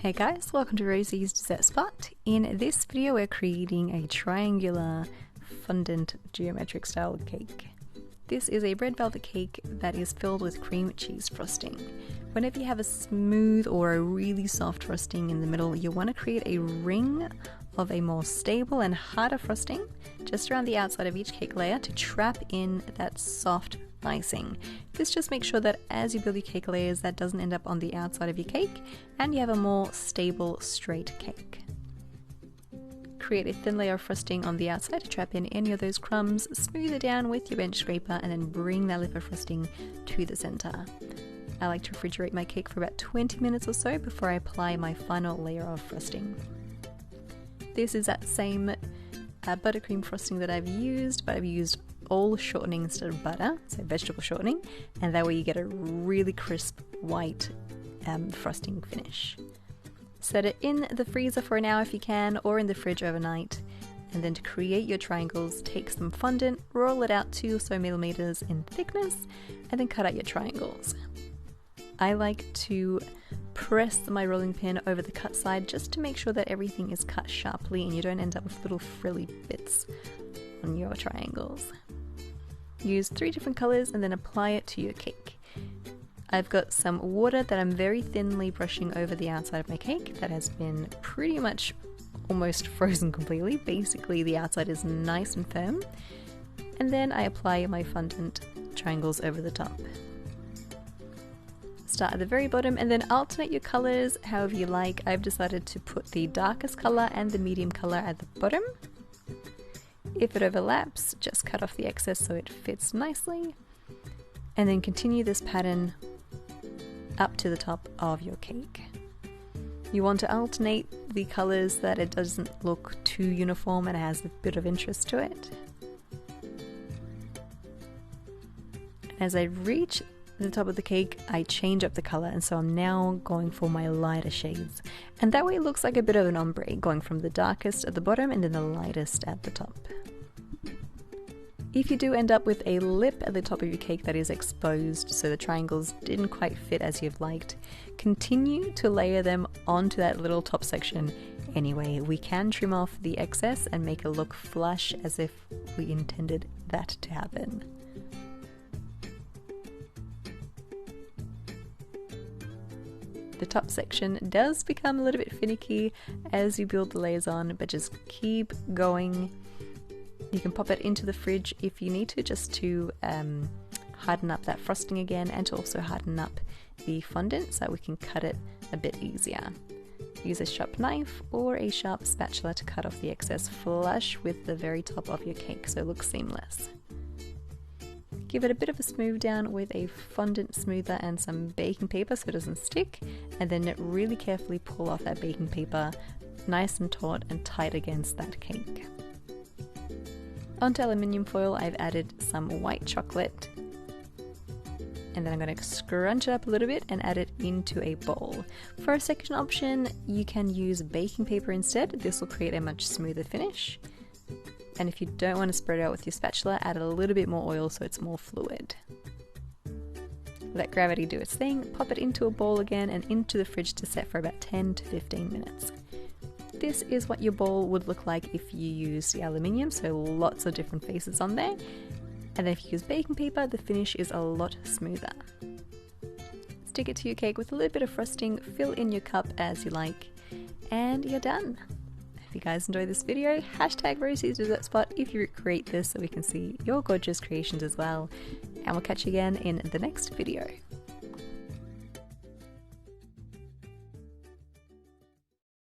Hey guys, welcome to Rosie's Dessert Spot. In this video we're creating a triangular fondant geometric style cake. This is a red velvet cake that is filled with cream cheese frosting. Whenever you have a smooth or a really soft frosting in the middle, you want to create a ring of a more stable and harder frosting just around the outside of each cake layer to trap in that soft icing. This just makes sure that as you build your cake layers, that doesn't end up on the outside of your cake and you have a more stable, straight cake. Create a thin layer of frosting on the outside to trap in any of those crumbs, smooth it down with your bench scraper, and then bring that lip of frosting to the center. I like to refrigerate my cake for about 20 minutes or so before I apply my final layer of frosting. This is that same buttercream frosting that I've used, but I've used all shortening instead of butter, so vegetable shortening, and that way you get a really crisp white frosting finish. Set it in the freezer for an hour if you can, or in the fridge overnight. And then to create your triangles, take some fondant, roll it out 2 or so millimeters in thickness, and then cut out your triangles. I like to press my rolling pin over the cut side just to make sure that everything is cut sharply and you don't end up with little frilly bits on your triangles. Use 3 different colors and then apply it to your cake. I've got some water that I'm very thinly brushing over the outside of my cake that has been pretty much almost frozen completely. Basically the outside is nice and firm. And then I apply my fondant triangles over the top. Start at the very bottom and then alternate your colors however you like. I've decided to put the darkest color and the medium color at the bottom. If it overlaps, just cut off the excess so it fits nicely. And then continue this pattern up to the top of your cake. You want to alternate the colors so that it doesn't look too uniform and has a bit of interest to it. As I reach the top of the cake, I change up the color, and so I'm now going for my lighter shades. And that way it looks like a bit of an ombre, going from the darkest at the bottom and then the lightest at the top. If you do end up with a lip at the top of your cake that is exposed, so the triangles didn't quite fit as you've liked, continue to layer them onto that little top section anyway. We can trim off the excess and make it look flush as if we intended that to happen. The top section does become a little bit finicky as you build the layers on, but just keep going. You can pop it into the fridge if you need to, just to harden up that frosting again and to also harden up the fondant so we can cut it a bit easier. Use a sharp knife or a sharp spatula to cut off the excess flush with the very top of your cake so it looks seamless. Give it a bit of a smooth down with a fondant smoother and some baking paper so it doesn't stick, and then really carefully pull off that baking paper nice and taut and tight against that cake. Onto aluminium foil, I've added some white chocolate, and then I'm going to scrunch it up a little bit and add it into a bowl. For a second option, you can use baking paper instead. This will create a much smoother finish. And if you don't want to spread it out with your spatula, add a little bit more oil so it's more fluid. Let gravity do its thing, pop it into a bowl again and into the fridge to set for about 10 to 15 minutes. This is what your bowl would look like if you use the aluminium, so lots of different faces on there. And then if you use baking paper, the finish is a lot smoother. Stick it to your cake with a little bit of frosting, fill in your cup as you like, and you're done. If you guys enjoyed this video, hashtag Rosie's Dessert Spot if you recreate this so we can see your gorgeous creations as well. And we'll catch you again in the next video.